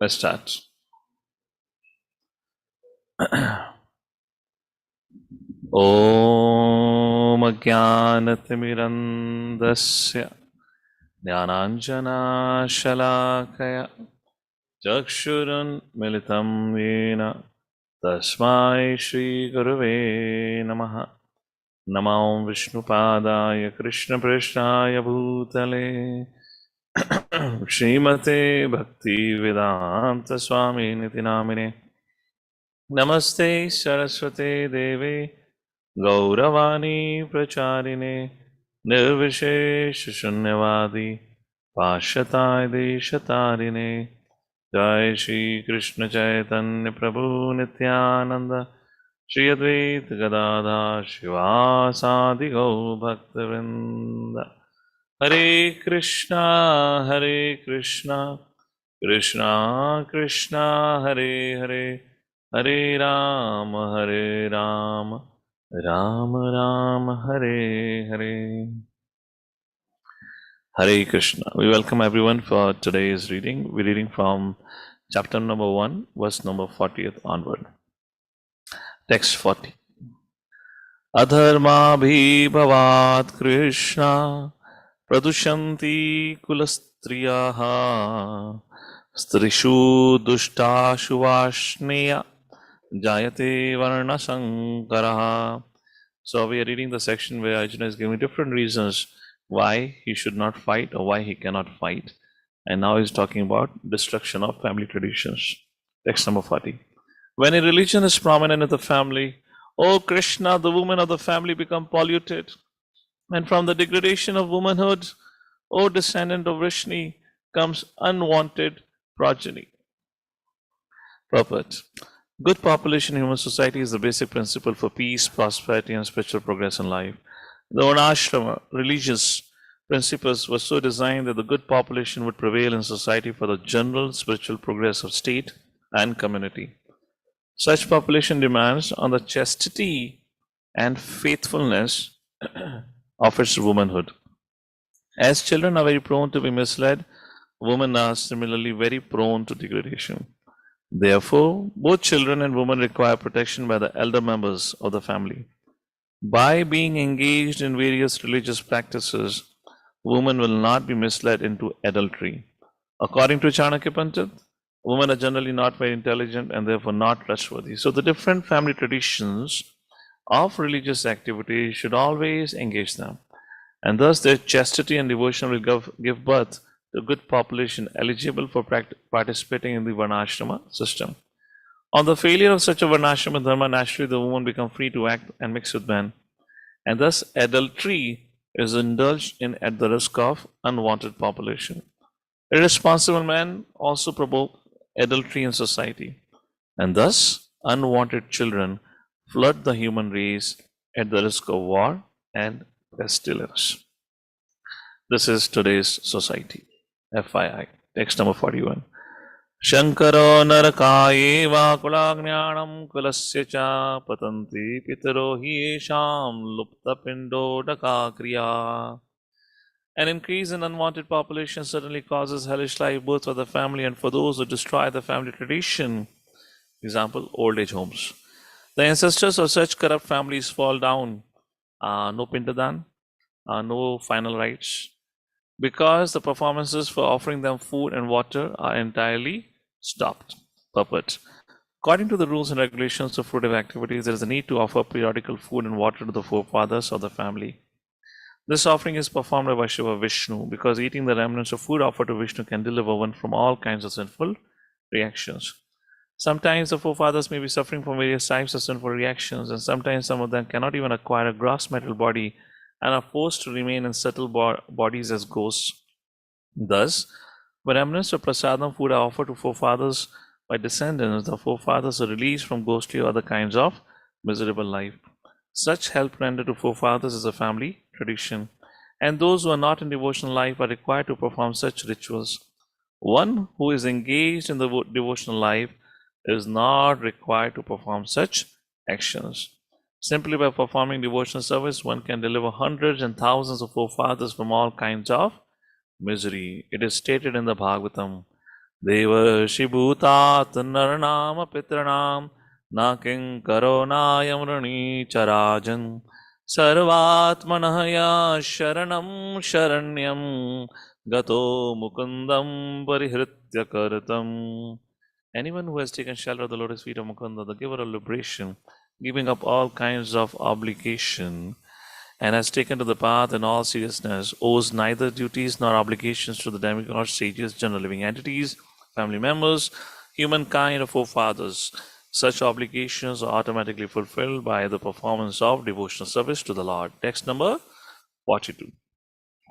Let's start. Om Jnanatimirandasya Jnananjana Shalakaya Chakshurun Militam Yena Tasmai Shri Gurave Namaha. Namo Vishnupadaya Krishna Prishnaya Bhutale Srimate Bhakti Vedanta Swami Niti Namine Namaste Saraswate Deve Gauravani Pracharine Nirvishesh Shunyavadi Pashatai Deshatarine Jai Shri Krishna Chaitanya Prabhu Nityananda Shri Advaita Gadadhar Shivasadi Gau Bhaktivinoda Hare Krishna Krishna Krishna Hare Hare Hare Rama Rama Rama Hare Hare. Hare Krishna. We welcome everyone for today's reading. We're reading from chapter number 1, verse number 40th onward. Text 40. Adharma bhavat Krishna pradushanti kulastriyaha strishu dushtashu vashneya jayate varna sankaraha. So we are reading the section where Arjuna is giving different reasons why he should not fight or why he cannot fight. And now he's talking about destruction of family traditions. Text number 40. When a religion is prominent in the family, O Krishna, the women of the family become polluted. And from the degradation of womanhood, O descendant of Vrishni, comes unwanted progeny. Purport. Good population in human society is the basic principle for peace, prosperity, and spiritual progress in life. The Varnashrama religious principles were so designed that the good population would prevail in society for the general spiritual progress of state and community. Such population demands on the chastity and faithfulness of its womanhood. As children are very prone to be misled, women are similarly very prone to degradation. Therefore, both children and women require protection by the elder members of the family. By being engaged in various religious practices, women will not be misled into adultery. According to Chanakya Pandit, women are generally not very intelligent and therefore not trustworthy. So the different family traditions of religious activity should always engage them. And thus their chastity and devotion will give birth to a good population eligible for participating in the Varnashrama system. On the failure of such a Varnashrama dharma, naturally the woman becomes free to act and mix with men. And thus adultery is indulged in at the risk of unwanted population. Irresponsible men also provoke adultery in society. And thus unwanted children flood the human race at the risk of war and pestilence. This is today's society. FYI. Text number 41. Shankaro narakayeva kulagnyanam kulasya cha patanti pitaro hiesham lupta pindo daka kriya. An increase in unwanted population certainly causes hellish life both for the family and for those who destroy the family tradition. Example, old age homes. The ancestors of such corrupt families fall down. No pindadan, no final rites, because the performances for offering them food and water are entirely stopped. Purport. According to the rules and regulations of fruitive activities, there is a need to offer periodical food and water to the forefathers of the family. This offering is performed by Shiva Vishnu because eating the remnants of food offered to Vishnu can deliver one from all kinds of sinful reactions. Sometimes the forefathers may be suffering from various types of sinful reactions, and sometimes some of them cannot even acquire a gross material body and are forced to remain in subtle bodies as ghosts. Thus, when remnants of prasadam food are offered to forefathers by descendants, the forefathers are released from ghostly or other kinds of miserable life. Such help rendered to forefathers is a family tradition, and those who are not in devotional life are required to perform such rituals. One who is engaged in the devotional life is not required to perform such actions. Simply by performing devotional service, one can deliver hundreds and thousands of forefathers from all kinds of misery. It is stated in the Bhagavatam, Devarshi bhutat naranam pitranam naking karonayam rani charajan sarvatmanahaya sharanam sharanyam gato mukundam parihritya karatam. Anyone who has taken shelter of the lotus feet of Mukunda, the giver of liberation, giving up all kinds of obligation, and has taken to the path in all seriousness, owes neither duties nor obligations to the demigods, sages, general living entities, family members, humankind, or forefathers. Such obligations are automatically fulfilled by the performance of devotional service to the Lord. Text number 42.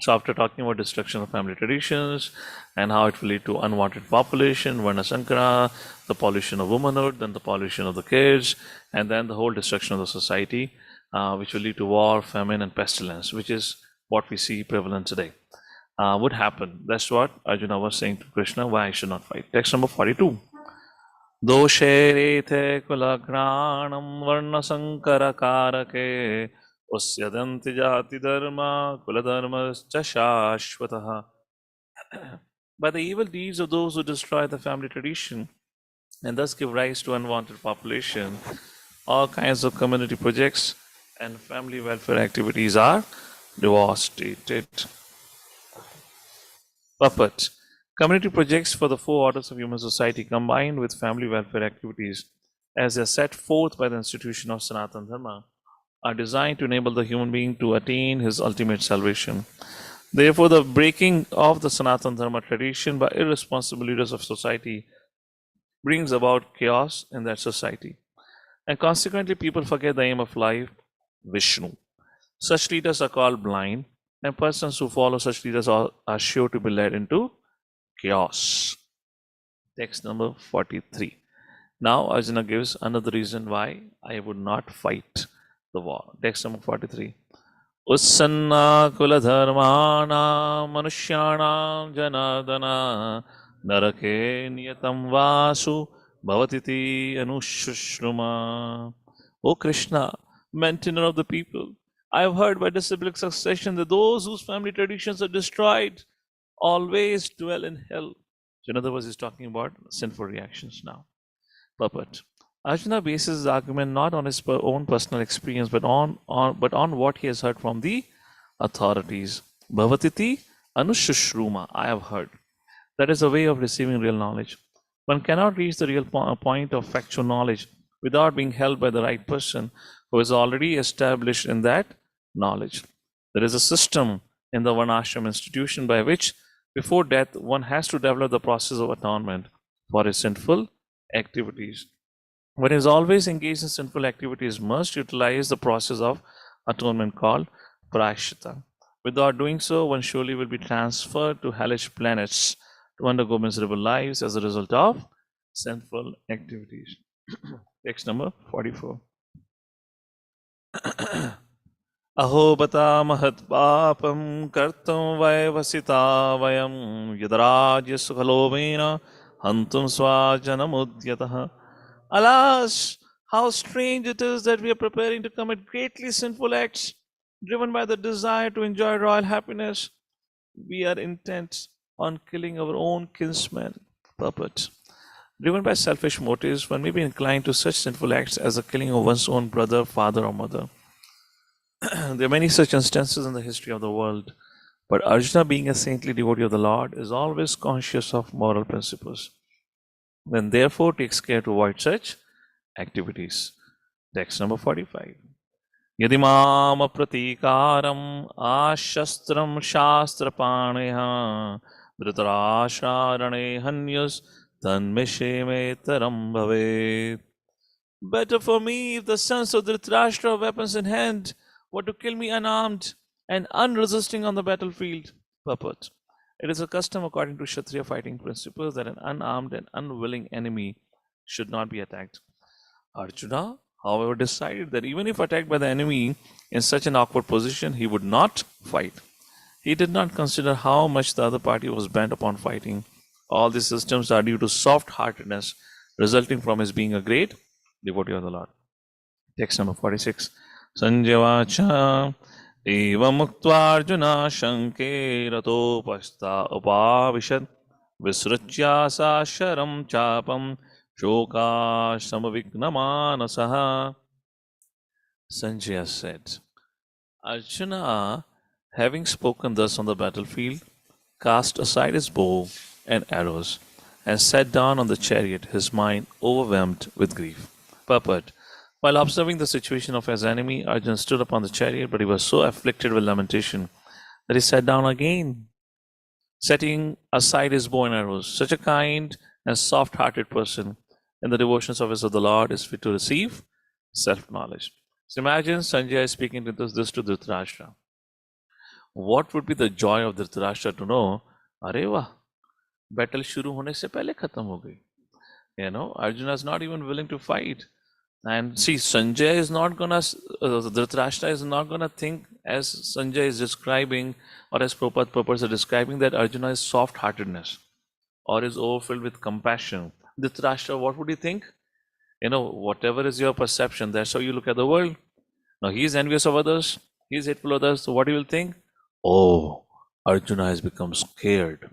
So, after talking about destruction of family traditions and how it will lead to unwanted population, Varna Sankara, the pollution of womanhood, then the pollution of the kids, and then the whole destruction of the society, which will lead to war, famine, and pestilence, which is what we see prevalent today, would happen. That's what Arjuna was saying to Krishna, why I should not fight. Text number 42. Doshe rethe kulagranam varna sankara karake Usyadanti jati dharma kuladharmascha shashvataha. By the evil deeds of those who destroy the family tradition and thus give rise to unwanted population, all kinds of community projects and family welfare activities are devastated. Puppet. Community projects for the four orders of human society combined with family welfare activities as they are set forth by the institution of Sanatana Dharma are designed to enable the human being to attain his ultimate salvation. Therefore, the breaking of the Sanatana Dharma tradition by irresponsible leaders of society brings about chaos in that society. And consequently, people forget the aim of life, Vishnu. Such leaders are called blind, and persons who follow such leaders are sure to be led into chaos. Text number 43. Now, Arjuna gives another reason why I would not fight the war. Text number 43. Ussanna kula dharmana manushyanam janadana narake niyatam vasu bhavatiti anushruma. O Krishna, maintainer of the people, I have heard by disciplic succession that those whose family traditions are destroyed always dwell in hell. So in other words, he's talking about sinful reactions now. Puppet. Arjuna bases his argument not on his own personal experience, but on what he has heard from the authorities. Bhavatiti anushruma, I have heard. That is a way of receiving real knowledge. One cannot reach the real point of factual knowledge without being held by the right person who is already established in that knowledge. There is a system in the Varnashram institution by which, before death, one has to develop the process of atonement for his sinful activities. One is always engaged in sinful activities must utilize the process of atonement called prayashita. Without doing so, one surely will be transferred to hellish planets to undergo miserable lives as a result of sinful activities. Text number 44. Aho bata mahat papam kartam vaivasita vayam yadarajya sukhalobena hantum svajanam. Alas, how strange it is that we are preparing to commit greatly sinful acts, driven by the desire to enjoy royal happiness. We are intent on killing our own kinsmen. Puppet. Driven by selfish motives, one may be inclined to such sinful acts as the killing of one's own brother, father, or mother. There are many such instances in the history of the world, but Arjuna, being a saintly devotee of the Lord, is always conscious of moral principles, and therefore takes care to avoid such activities. Text number 45. Yadimam pratikaram ashastram shastrapaneha dhritarashrarane hanyas tanmishemetaram bhavet. Better for me if the sons of Dhritarashtra, weapons in hand, were to kill me unarmed and unresisting on the battlefield. Purport. It is a custom according to Kshatriya fighting principles that an unarmed and unwilling enemy should not be attacked. Arjuna, however, decided that even if attacked by the enemy in such an awkward position, he would not fight. He did not consider how much the other party was bent upon fighting. All these systems are due to soft-heartedness resulting from his being a great devotee of the Lord. Text number 46. Sanjavacha eva muktva arjuna shanke rato pasta upavishad Visrutyasa sharam chapam shoka samavignamanasah. Sanjaya said, Arjuna, having spoken thus on the battlefield, cast aside his bow and arrows and sat down on the chariot, his mind overwhelmed with grief. Purport. While observing the situation of his enemy, Arjuna stood upon the chariot, but he was so afflicted with lamentation that he sat down again, setting aside his bow and arrows. Such a kind and soft hearted person in the devotion service of the Lord is fit to receive self knowledge. So imagine Sanjay is speaking to this to Dhritarashtra. What would be the joy of Dhritarashtra to know, अरे वाह, battle शुरू होने से पहले खत्म हो गई. You know, Arjuna is not even willing to fight. And see, Sanjay is not gonna, Dhritarashtra is not gonna think as Sanjay is describing, or as Prabhupada purports are describing, that Arjuna is soft-heartedness or is overfilled with compassion. Dhritarashtra, what would he think? You know, whatever is your perception, that's how you look at the world. Now he is envious of others, he is hateful of others, so what he will think? Oh, Arjuna has become scared,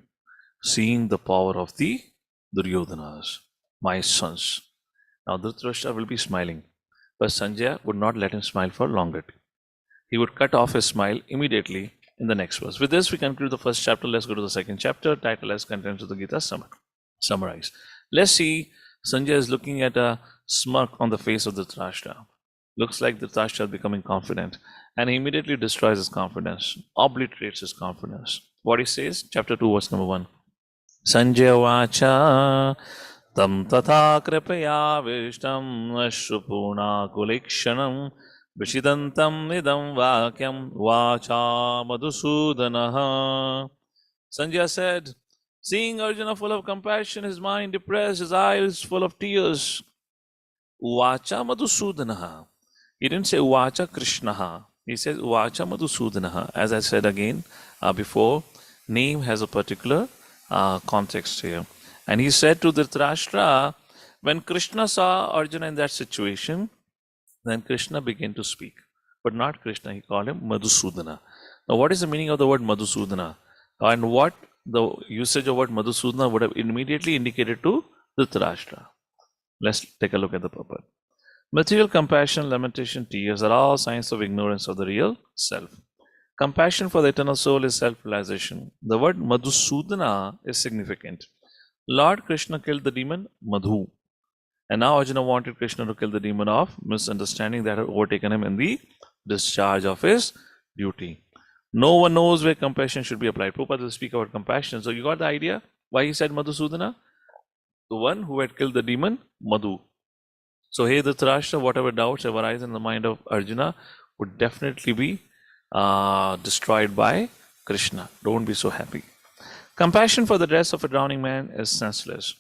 seeing the power of the Duryodhanas, my sons. Now Dhritarashtra will be smiling, but Sanjaya would not let him smile for longer. He would cut off his smile immediately in the next verse. With this, we conclude the first chapter. Let's go to the second chapter, titled as Contents of the Gita Summarized. Let's see, Sanjaya is looking at a smirk on the face of Dhritarashtra. Looks like Dhritarashtra is becoming confident, and he immediately destroys his confidence, obliterates his confidence. What he says, chapter 2, verse number 1. Sanjaya vacha tam tatha kripaya vishtam ashrupuna kulikshanam vishidantam idam vakyam vacha madhusudanaha. Sanjaya said, seeing Arjuna full of compassion, his mind depressed, his eyes full of tears, Vacha Madhusudanaha. He didn't say Vacha Krishnaha. He says Vacha Madhusudanaha. As I said again before, name has a particular context here. And he said to Dhritarashtra, when Krishna saw Arjuna in that situation, then Krishna began to speak. But not Krishna, he called him Madhusudana. Now, what is the meaning of the word Madhusudana? And what the usage of word Madhusudana would have immediately indicated to Dhritarashtra? Let's take a look at the purport. Material compassion, lamentation, tears are all signs of ignorance of the real self. Compassion for the eternal soul is self-realization. The word Madhusudana is significant. Lord Krishna killed the demon Madhu. And now Arjuna wanted Krishna to kill the demon of misunderstanding that had overtaken him in the discharge of his duty. No one knows where compassion should be applied. Prabhupada will speak about compassion. So you got the idea why he said Madhusudana? The one who had killed the demon, Madhu. So here Dhritarashtra, whatever doubts have arisen in the mind of Arjuna would definitely be destroyed by Krishna. Don't be so happy. Compassion for the dress of a drowning man is senseless.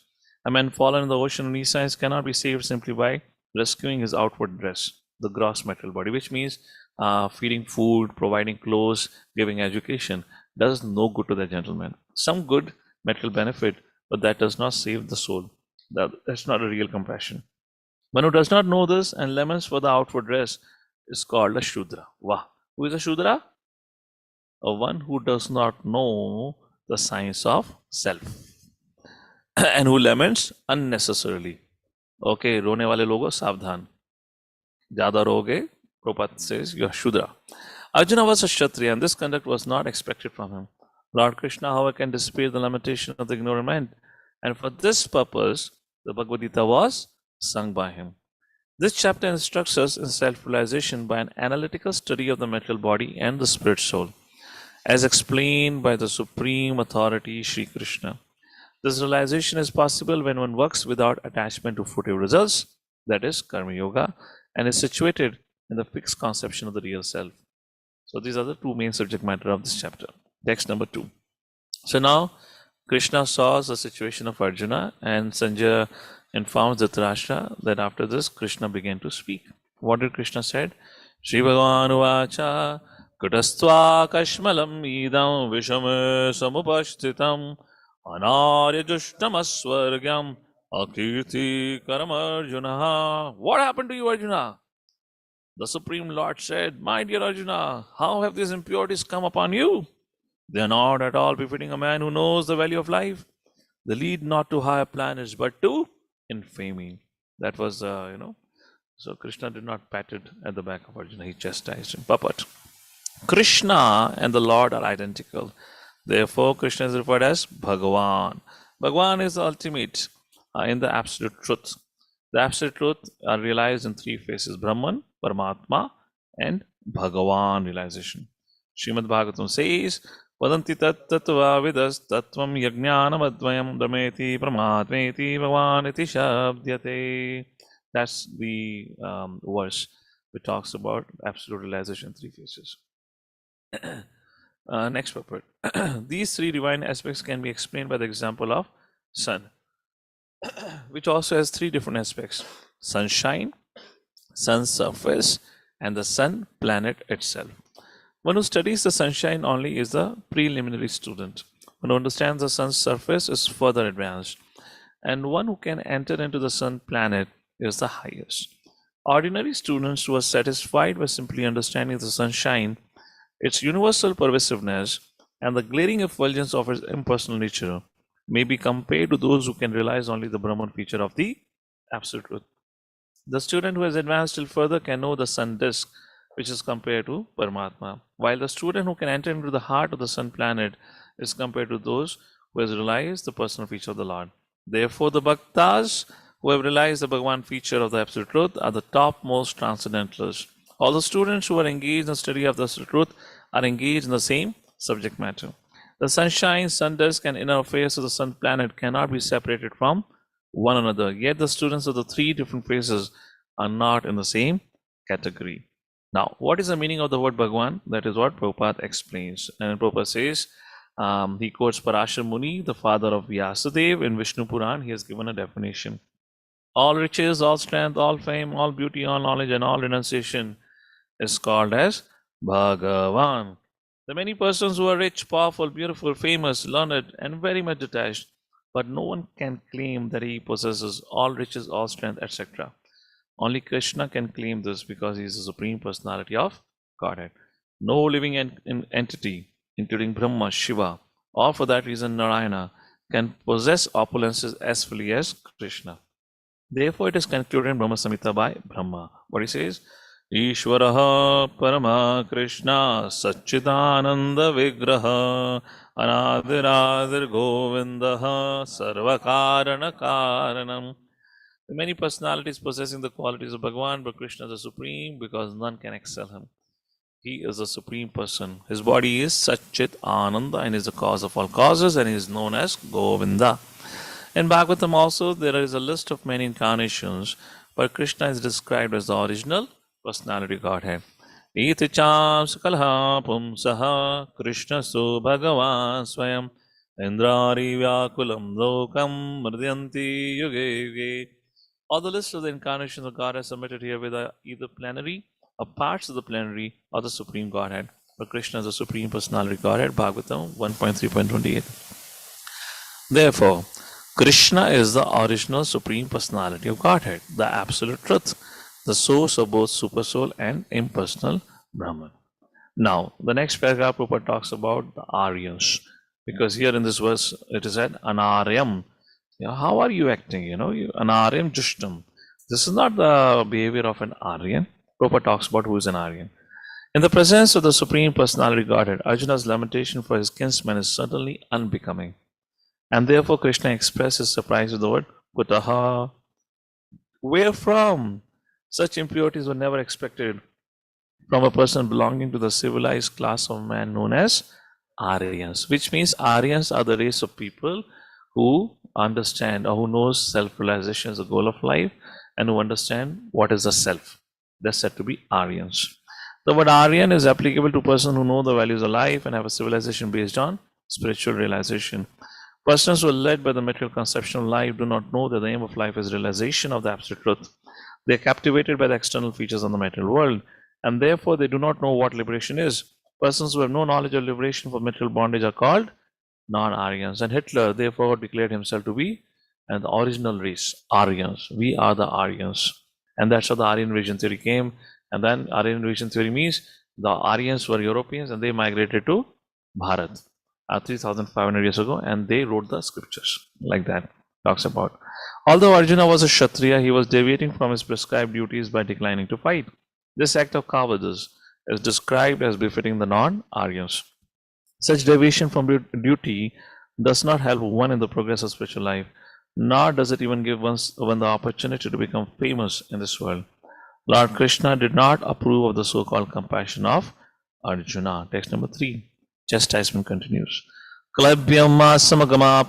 A man fallen in the ocean of knee-size cannot be saved simply by rescuing his outward dress, the gross material body, which means feeding food, providing clothes, giving education, does no good to the gentleman. Some good material benefit, but that does not save the soul. That's not a real compassion. One who does not know this and laments for the outward dress is called a Shudra. Wah! Who is a Shudra? One who does not know the science of self and who laments unnecessarily. Okay, रोने वाले लोगों सावधान. ज़्यादा रोगे, Prabhupada says, you are Shudra. Arjuna was a Kshatriya and this conduct was not expected from him. Lord Krishna, however, can dissipate the lamentation of the ignorant man, and for this purpose, the Bhagavad Gita was sung by him. This chapter instructs us in self-realization by an analytical study of the material body and the spirit soul, as explained by the Supreme Authority, Sri Krishna. This realization is possible when one works without attachment to furtive results, that is, Karma Yoga, and is situated in the fixed conception of the real self. So these are the two main subject matter of this chapter. Text number 2. So now Krishna saw the situation of Arjuna and Sanjaya informs Dhritarashtra that after this Krishna began to speak. What did Krishna said? Shri Bhagavan Vacha Kutastva Kashmalam Idam Vishame Samupashtitam Anarya Jushtamaswargyam Akirti Karamarjuna. What happened to you, Arjuna? The Supreme Lord said, my dear Arjuna, how have these impurities come upon you? They are not at all befitting a man who knows the value of life. They lead not to higher planets, but to infamy. That was, so Krishna did not pat it at the back of Arjuna, he chastised him. Purport. Krishna and the Lord are identical. Therefore, Krishna is referred as Bhagavan. Bhagavan is the ultimate in the absolute truth. The absolute truth are realized in three phases: Brahman, Paramatma, and Bhagavan realization. Srimad Bhagavatam says, Vadanti tat tattva vidas tattvam yajnanam advayam dhameti pramatmeti bhagavan iti shabdyate. That's the verse which talks about absolute realization in three phases. Next purport. These three divine aspects can be explained by the example of sun, which also has three different aspects: sunshine, sun's surface, and the sun planet itself. One who studies the sunshine only is the preliminary student. One who understands the sun's surface is further advanced. And one who can enter into the sun planet is the highest. Ordinary students who are satisfied by simply understanding the sunshine, its universal pervasiveness, and the glaring effulgence of its impersonal nature, may be compared to those who can realize only the Brahman feature of the absolute truth. The student who has advanced still further can know the sun disk, which is compared to Paramatma, while the student who can enter into the heart of the sun planet is compared to those who has realized the personal feature of the Lord. Therefore, the Bhaktas who have realized the Bhagavan feature of the absolute truth are the topmost transcendentalists. All the students who are engaged in the study of the absolute truth are engaged in the same subject matter. The sunshine, sun disk, and inner face of the sun planet cannot be separated from one another. Yet the students of the three different phases are not in the same category. Now, what is the meaning of the word Bhagavan? That is what Prabhupada explains. And Prabhupada says, he quotes Parashar Muni, the father of Vyasadeva, in Vishnu Puran. He has given a definition. All riches, all strength, all fame, all beauty, all knowledge, and all renunciation is called as Bhagavan. There are many persons who are rich, powerful, beautiful, famous, learned, and very much detached, but no one can claim that he possesses all riches, all strength, etc. Only Krishna can claim this because he is the Supreme Personality of Godhead. No living entity, including Brahma, Shiva, or for that reason Narayana, can possess opulences as fully as Krishna. Therefore, it is concluded in Brahma Samhita by Brahma. What he says? Ishvaraha Parama Krishna Satchidananda Vigraha Anadiradir Govindaha Sarvakarana Karanam. Many personalities possessing the qualities of Bhagavan, but Krishna is the supreme because none can excel him. He is the supreme person. His body is Satchit Ananda and is the cause of all causes, and he is known as Govinda. In Bhagavatam also there is a list of many incarnations, but Krishna is described as the original personality Godhead. Iti cham sakalha pumsaha Krishna su Bhagavan swayam Indrari vyakulam lokam mridyanti yuge yuge. All the list of the incarnations of God are submitted here with either plenary or parts of the plenary or the Supreme Godhead. But Krishna is the Supreme Personality Godhead, Bhagavatam 1.3.28. Therefore, Krishna is the original Supreme Personality of Godhead, the Absolute Truth, the source of both Supersoul and impersonal Brahman. Now, the next paragraph Prabhupada talks about the Aryans, because here in this verse it is said, Anaryam. How are you acting? Anaryam Jushtam. This is not the behavior of an Aryan. Prabhupada talks about who is an Aryan. In the presence of the Supreme Personality Godhead, Arjuna's lamentation for his kinsman is certainly unbecoming. And therefore Krishna expresses surprise with the word Kutaha. Where from? Such impurities were never expected from a person belonging to the civilized class of man known as Aryans, which means Aryans are the race of people who understand or who knows self-realization as the goal of life and who understand what is the self. They're said to be Aryans. The word Aryan is applicable to persons who know the values of life and have a civilization based on spiritual realization. Persons who are led by the material conception of life do not know that the aim of life is realization of the absolute truth. They are captivated by the external features of the material world, and therefore they do not know what liberation is. Persons who have no knowledge of liberation from material bondage are called non-Aryans. And Hitler therefore declared himself to be the original race, Aryans. We are the Aryans. And that's how the Aryan invasion theory came. And then Aryan invasion theory means the Aryans were Europeans and they migrated to Bharat. 3,500 years ago, and they wrote the scriptures like that. Talks about. Although Arjuna was a Kshatriya, he was deviating from his prescribed duties by declining to fight. This act of cowardice is described as befitting the non-Aryans. Such deviation from duty does not help one in the progress of spiritual life, nor does it even give one the opportunity to become famous in this world. Lord Krishna did not approve of the so-called compassion of Arjuna. Text number 3. Chastisement continues. Klabhyam asamagama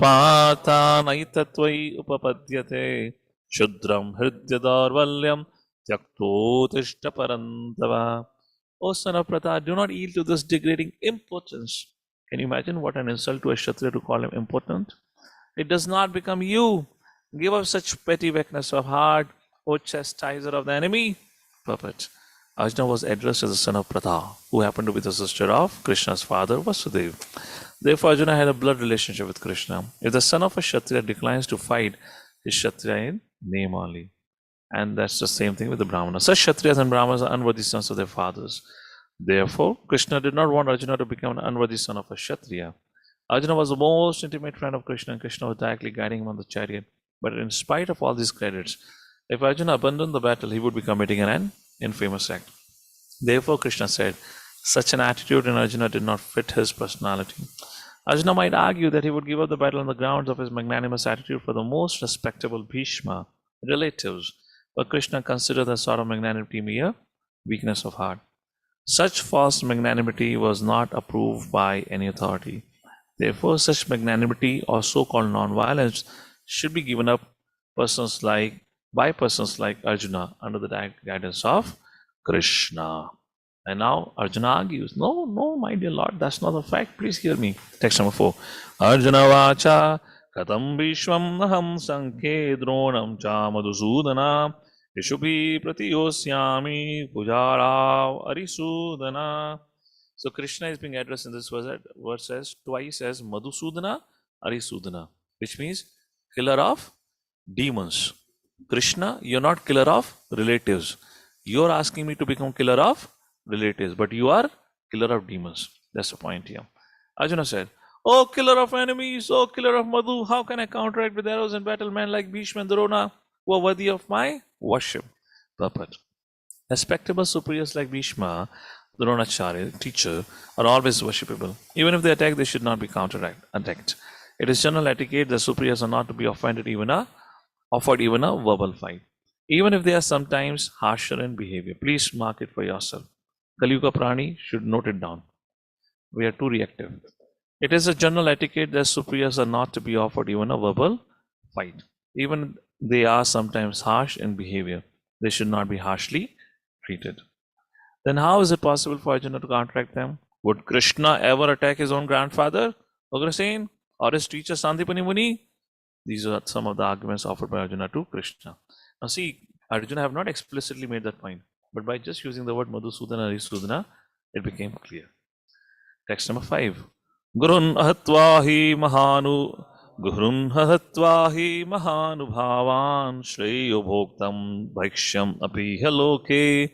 naitatvai upapadyate shudram hridyadarvalyam tyakto tishta parantava. O son of Pratha, do not yield to this degrading impotence. Can you imagine what an insult to a Kshatriya to call him impotent? It does not become you. Give up such petty weakness of heart, O chastiser of the enemy. Puppet. Arjuna was addressed as the son of Pratha, who happened to be the sister of Krishna's father, Vasudeva. Therefore, Arjuna had a blood relationship with Krishna. If the son of a Kshatriya declines to fight, he is Kshatriya in name only. And that's the same thing with the Brahmanas. Such Kshatriyas and Brahmanas are unworthy sons of their fathers. Therefore, Krishna did not want Arjuna to become an unworthy son of a Kshatriya. Arjuna was the most intimate friend of Krishna, and Krishna was directly guiding him on the chariot. But in spite of all these credits, if Arjuna abandoned the battle, he would be committing an infamous act. Therefore, Krishna said, such an attitude in Arjuna did not fit his personality. Arjuna might argue that he would give up the battle on the grounds of his magnanimous attitude for the most respectable Bhishma relatives, but Krishna considered that sort of magnanimity mere weakness of heart. Such false magnanimity was not approved by any authority. Therefore, such magnanimity or so-called non-violence should be given up by persons like Arjuna under the guidance of Krishna. And now Arjuna argues, no, my dear Lord, that's not the fact. Please hear me. Text number 4. Arjuna vacha katam vishwam naham sankhe dronam cha madhusudana Ishubi pratiyosyami pujarav arisudana. So Krishna is being addressed in this verse as twice as Madhusudana, Arisudana, which means killer of demons. Krishna, you're not killer of relatives. You're asking me to become killer of relatives, but you are killer of demons. That's the point here. Arjuna said, oh killer of enemies, oh killer of Madhu, how can I counteract with arrows in battle men like Bhishma and Drona who are worthy of my worship? Puppet. Respectable superiors like Bhishma, Dronacharya, teacher, are always worshipable. Even if they attack, they should not be counterattacked. It is general etiquette that superiors are not to be offered even a verbal fight. Even if they are sometimes harsher in behavior. Please mark it for yourself. Kaliyuga Prani should note it down. We are too reactive. It is a general etiquette that superiors are not to be offered even a verbal fight. Even they are sometimes harsh in behavior. They should not be harshly treated. Then how is it possible for Arjuna to counteract them? Would Krishna ever attack his own grandfather, Ugrasen, or his teacher Sandipani Muni? These are some of the arguments offered by Arjuna to Krishna. Now see, Arjuna have not explicitly made that point, but by just using the word Madhusudana, Arisudana, it became clear. Text number 5. Gurun ahatvahi mahanubhavan shreyo bhoktam bhaksham apiha loke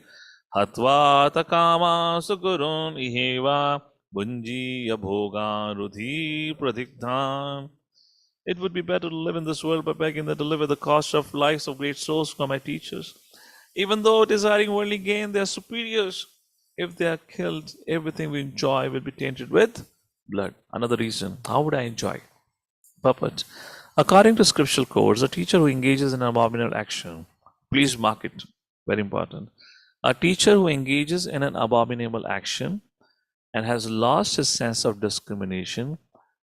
hatva takama sugurun iheva bunji abhoga rudhi pradigdhan. It would be better to live in this world by begging than to live at the cost of lives of great souls from my teachers. Even though desiring worldly gain, they are superiors. If they are killed, everything we enjoy will be tainted with blood. Another reason, how would I enjoy? Puppet. According to scriptural codes, a teacher who engages in an abominable action, please mark it, very important. A teacher who engages in an abominable action and has lost his sense of discrimination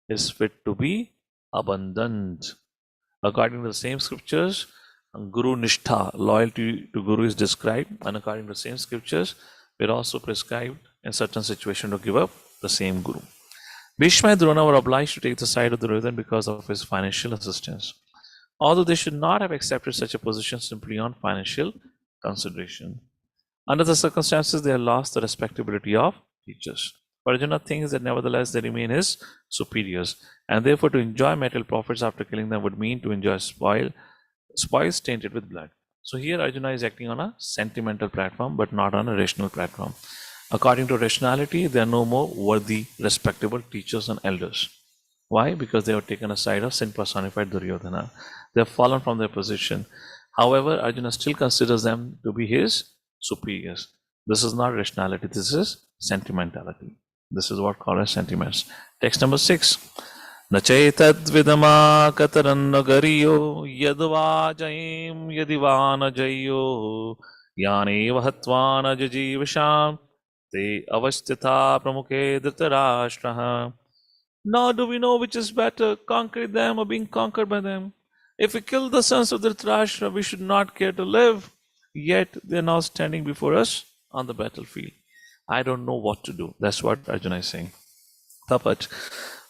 is fit to be abandoned. According to the same scriptures, Guru Nishtha, loyalty to Guru is described, and according to the same scriptures, we are also prescribed in certain situations to give up the same Guru. Bhishma and Drona were obliged to take the side of Duryodhana because of his financial assistance, although they should not have accepted such a position simply on financial consideration. Under the circumstances, they have lost the respectability of teachers. But Arjuna thinks that nevertheless they remain his superiors, and therefore to enjoy material profits after killing them would mean to enjoy spoils tainted with blood. So here Arjuna is acting on a sentimental platform, but not on a rational platform. According to rationality, they are no more worthy, respectable teachers and elders. Why? Because they have taken a side of sin personified Duryodhana. They have fallen from their position. However, Arjuna still considers them to be his superiors. This is not rationality, this is sentimentality. This is what called as sentiments. Text number 6. Nachetad vidama gariyo yadvajayim yadivana jayo yane vahatvana jajivasham te avastitha pramukhe dhritarashtraha. Nor do we know which is better, conquering them or being conquered by them. If we kill the sons of Dhritarashtra, we should not care to live. Yet they are now standing before us on the battlefield. I don't know what to do. That's what Arjuna is saying. Tapat.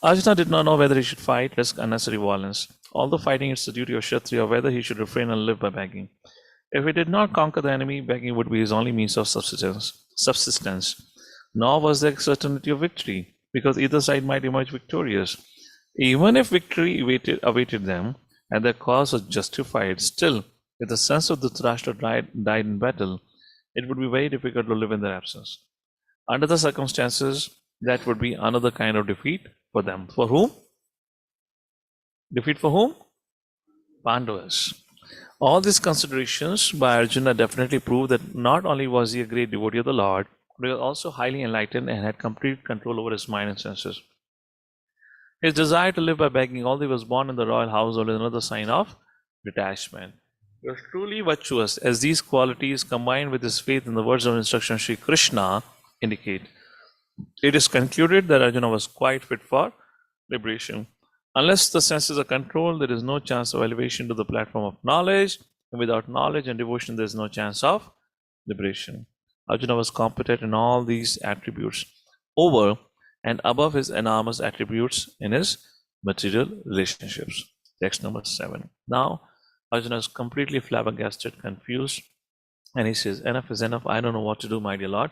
Arjuna did not know whether he should fight, risk unnecessary violence. Although fighting is the duty of Kshatriya, or whether he should refrain and live by begging. If he did not conquer the enemy, begging would be his only means of subsistence. Nor was there certainty of victory, because either side might emerge victorious. Even if victory awaited them, and their cause was justified, still, if the sons of Dhritarashtra died in battle, it would be very difficult to live in their absence. Under the circumstances, that would be another kind of defeat for them. For whom? Defeat for whom? Pandavas. All these considerations by Arjuna definitely prove that not only was he a great devotee of the Lord, but he was also highly enlightened and had complete control over his mind and senses. His desire to live by begging, although he was born in the royal household, is another sign of detachment. He was truly virtuous, as these qualities, combined with his faith in the words of instruction Sri Krishna, indicate. It is concluded that Arjuna was quite fit for liberation. Unless the senses are controlled, there is no chance of elevation to the platform of knowledge, and without knowledge and devotion, there is no chance of liberation. Arjuna was competent in all these attributes over and above his enormous attributes in his material relationships. Text number 7. Now, Arjuna is completely flabbergasted, confused, and he says, enough is enough. I don't know what to do, my dear Lord.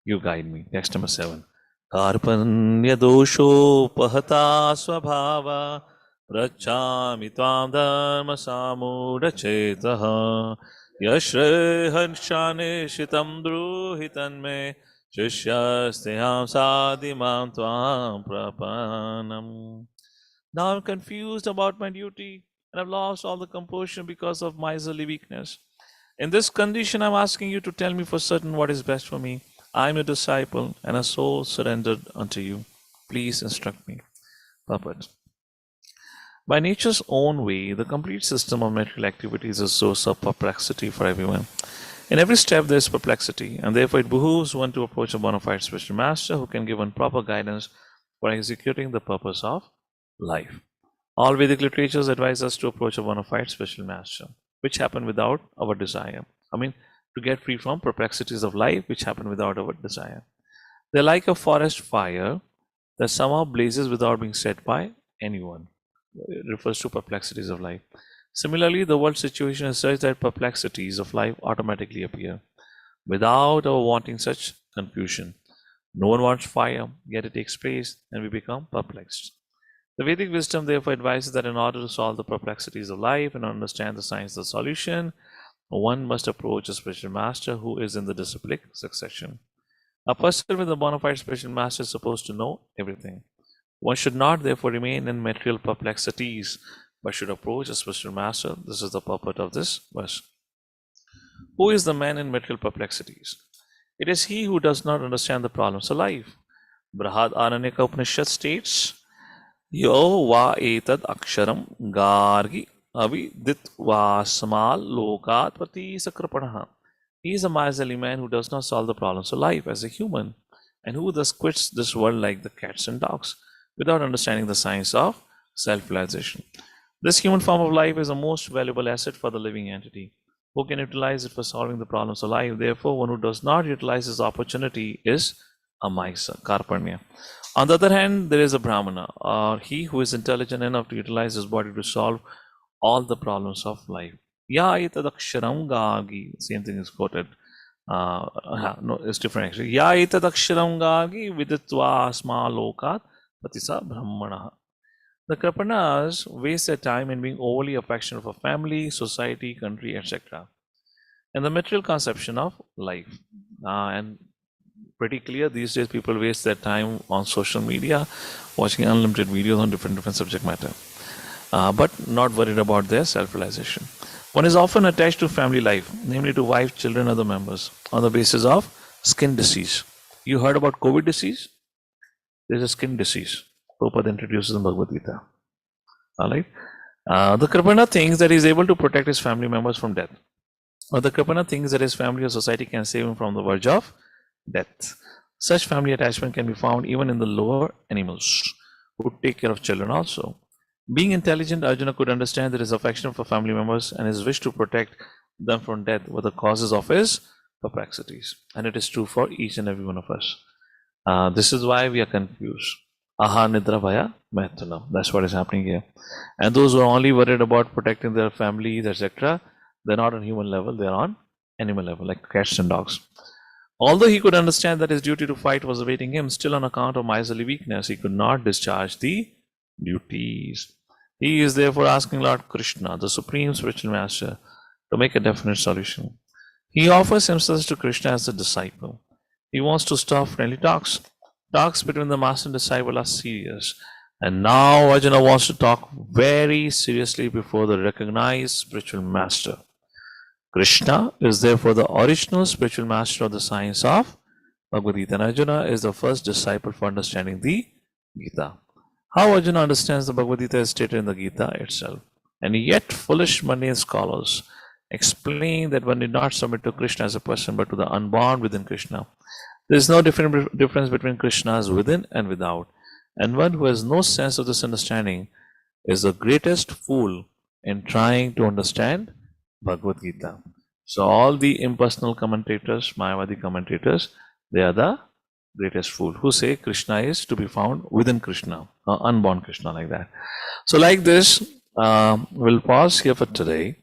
You guide me. Text number 7. Karpanya dosho pahata swabhava prachami tvam dharma samudha chetaha yashre harshane shitam druhitan me Shishyasteham sadimam tvam prapanam. Now I'm confused about my duty and I've lost all the composure because of miserly weakness. In this condition, I'm asking you to tell me for certain what is best for me. I am your disciple and a soul surrendered unto you. Please instruct me. Puppet. By nature's own way, the complete system of material activities is a source of perplexity for everyone. In every step there is perplexity, and therefore it behooves one to approach a bona fide spiritual master who can give one proper guidance for executing the purpose of life. All Vedic literatures advise us to approach a bona fide spiritual master, which happen without our desire. To get free from perplexities of life which happen without our desire. They're like a forest fire that somehow blazes without being set by anyone. It refers to perplexities of life. Similarly, the world situation is such that perplexities of life automatically appear without our wanting such confusion. No one wants fire, yet it takes place and we become perplexed. The Vedic wisdom therefore advises that in order to solve the perplexities of life and understand the science of the solution, one must approach a spiritual master who is in the disciplic succession. A person with a bona fide spiritual master is supposed to know everything. One should not therefore remain in material perplexities, but should approach a spiritual master. This is the purport of this verse. Who is the man in material perplexities? It is he who does not understand the problems of life. Brahad Aranyaka Upanishad states, Yo va etad aksharam gargi aviditvasamal lokat pati sakrapanaha. He is a miserly man who does not solve the problems of life as a human, and who thus quits this world like the cats and dogs, without understanding the science of self-realization. This human form of life is a most valuable asset for the living entity, who can utilize it for solving the problems of life. Therefore, one who does not utilize this opportunity is a Maisa, Karpanya. On the other hand, there is a Brahmana, or he who is intelligent enough to utilize his body to solve all the problems of life. Ya itadaksharam gagi. Same thing is quoted. No, it's different actually. Ya itadaksharam gagi viditva asma lokat patisa brahmana. The Kripanas waste their time in being overly affectionate for family, society, country, etc. and the material conception of life. And pretty clear. These days, people waste their time on social media watching unlimited videos on different subject matter, but not worried about their self-realization. One is often attached to family life, namely to wife, children, other members, on the basis of skin disease. You heard about COVID disease? There's a skin disease. Prabhupada introduces in Bhagavad Gita. All right. The Kripana thinks that he is able to protect his family members from death. Or the Kripana thinks that his family or society can save him from the verge of death. Such family attachment can be found even in the lower animals who take care of children also. Being intelligent, Arjuna could understand that his affection for family members and his wish to protect them from death were the causes of his perplexities. And it is true for each and every one of us. This is why we are confused. Aha nidra bhaya maitunam. That's what is happening here. And those who are only worried about protecting their families, etc., they're not on human level, they're on animal level, like cats and dogs. Although he could understand that his duty to fight was awaiting him, still on account of miserly weakness, he could not discharge the duties. He is therefore asking Lord Krishna, the Supreme Spiritual Master, to make a definite solution. He offers himself to Krishna as a disciple. He wants to stop friendly talks. Talks between the master and disciple are serious. And now Arjuna wants to talk very seriously before the recognized spiritual master. Krishna is therefore the original spiritual master of the science of Bhagavad Gita. And Arjuna is the first disciple for understanding the Gita. How Arjuna understands the Bhagavad Gita is stated in the Gita itself. And yet foolish mundane scholars explain that one did not submit to Krishna as a person but to the unborn within Krishna. There is no difference between Krishna's within and without. And one who has no sense of this understanding is the greatest fool in trying to understand Bhagavad Gita. So all the impersonal commentators, Mayavadi commentators, they are the greatest fool who say Krishna is to be found within Krishna, unborn Krishna, like that. So like this, we'll pause here for today.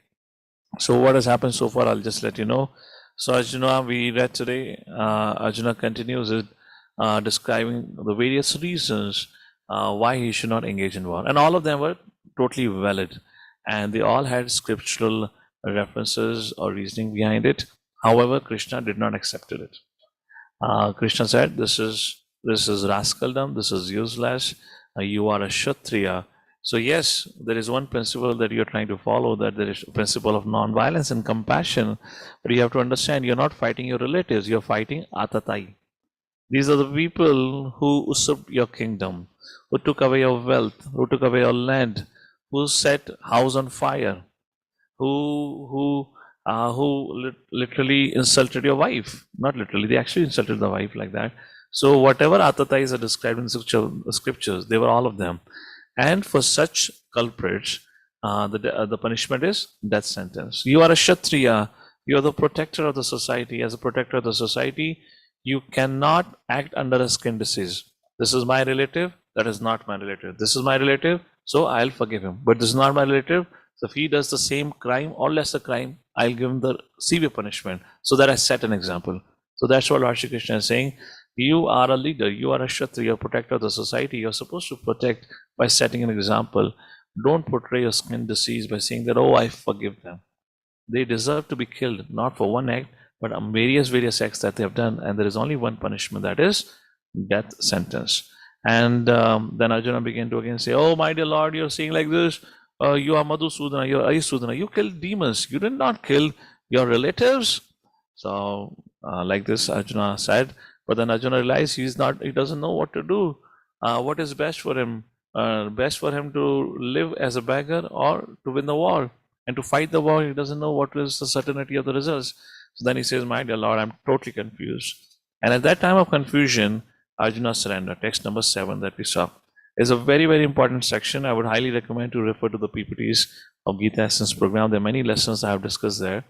So what has happened so far, I'll just let you know. So Arjuna, we read today, Arjuna continues it, describing the various reasons why he should not engage in war. And all of them were totally valid. And they all had scriptural references or reasoning behind it. However, Krishna did not accept it. Krishna said, this is rascaldom, this is useless, you are a Kshatriya. So yes, there is one principle that you're trying to follow, that there is a principle of non-violence and compassion, but you have to understand you're not fighting your relatives, you're fighting Atatai. These are the people who usurped your kingdom, who took away your wealth, who took away your land, who set house on fire, who literally insulted your wife. Not literally, they actually insulted the wife like that. So whatever Atatais are described in the scriptures, they were all of them. And for such culprits, the punishment is death sentence. You are a Kshatriya, you are the protector of the society. As a protector of the society, you cannot act under a skin disease. This is my relative, that is not my relative. This is my relative, so I'll forgive him. But this is not my relative, so if he does the same crime or lesser crime, I'll give him the severe punishment, so that I set an example. So that's what Lord Shri Krishna is saying. You are a leader, you are a Kshatriya, a protector of the society. You're supposed to protect by setting an example. Don't portray your skin disease by saying that, oh, I forgive them. They deserve to be killed, not for one act, but on various acts that they have done. And there is only one punishment, that is death sentence. And then Arjuna began to again say, oh, my dear Lord, you're saying like this. You are Madhusudana, you are Ayusudana. You killed demons. You did not kill your relatives. So like this, Arjuna said. But then Arjuna realized he doesn't know what to do. What is best for him? Best for him to live as a beggar or to win the war? And to fight the war, he doesn't know what is the certainty of the results. So then he says, my dear Lord, I'm totally confused. And at that time of confusion, Arjuna surrendered. Text number 7 that we saw is a very, very important section. I would highly recommend to refer to the PPTs of Gita Essence program. There are many lessons I have discussed there.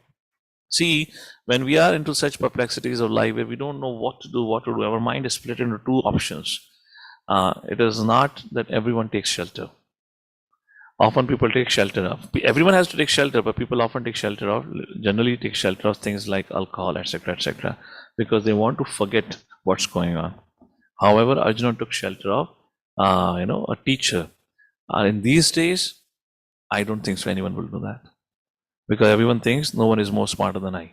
See, when we are into such perplexities of life where we don't know what to do, our mind is split into two options. It is not that everyone takes shelter. Often people take shelter of. Everyone has to take shelter, but people often generally take shelter of things like alcohol, etc., because they want to forget what's going on. However, Arjuna took shelter of, a teacher. In these days, I don't think so anyone will do that. Because everyone thinks no one is more smarter than I.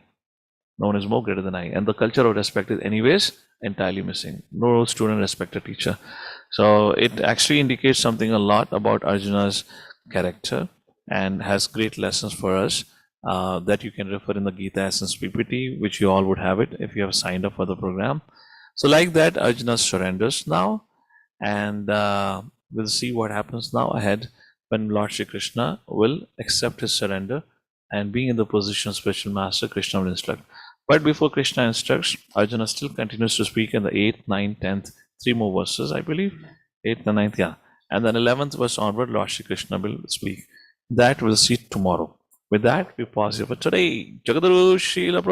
no one is more greater than I. And the culture of respect is anyways entirely missing. No student respect a teacher. So it actually indicates something a lot about Arjuna's character and has great lessons for us that you can refer in the Gita Essence PPT, which you all would have it if you have signed up for the program. So like that, Arjuna surrenders now, and we'll see what happens now ahead when Lord Shri Krishna will accept his surrender, and being in the position of spiritual master, Krishna will instruct. But before Krishna instructs, Arjuna still continues to speak in the 8th, 9th, 10th, 3 more verses, I believe. 8th and 9th, yeah. And then 11th verse onward, Lord Shri Krishna will speak. That we'll see tomorrow. With that, we pause here for today. Jagaduru Srila Prabhupada.